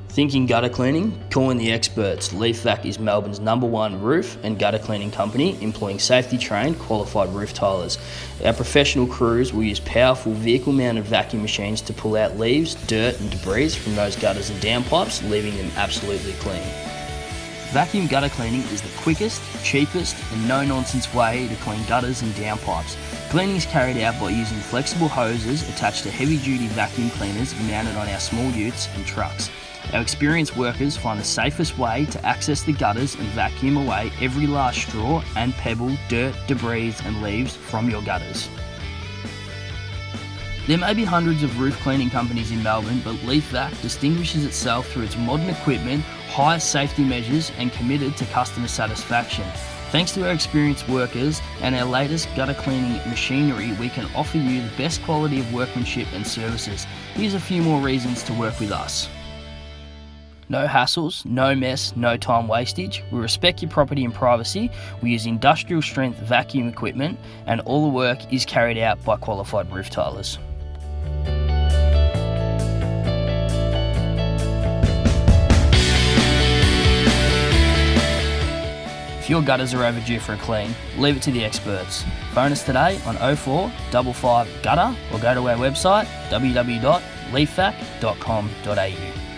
Thinking gutter cleaning? Call in the experts. LeafVac is Melbourne's #1 roof and gutter cleaning company, employing safety-trained, qualified roof tilers. Our professional crews will use powerful vehicle-mounted vacuum machines to pull out leaves, dirt and debris from those gutters and downpipes, leaving them absolutely clean. Vacuum gutter cleaning is the quickest, cheapest and no-nonsense way to clean gutters and downpipes. Cleaning is carried out by using flexible hoses attached to heavy-duty vacuum cleaners mounted on our small utes and trucks. Our experienced workers find the safest way to access the gutters and vacuum away every last straw and pebble, dirt, debris and leaves from your gutters. There may be hundreds of roof cleaning companies in Melbourne, but LeafVac distinguishes itself through its modern equipment, high safety measures and committed to customer satisfaction. Thanks to our experienced workers and our latest gutter cleaning machinery, we can offer you the best quality of workmanship and services. Here's a few more reasons to work with us. No hassles, no mess, no time wastage. We respect your property and privacy. We use industrial strength vacuum equipment and all the work is carried out by qualified roof tilers. If your gutters are overdue for a clean, leave it to the experts. Phone us today on 0455 Gutter or go to our website www.leafvac.com.au.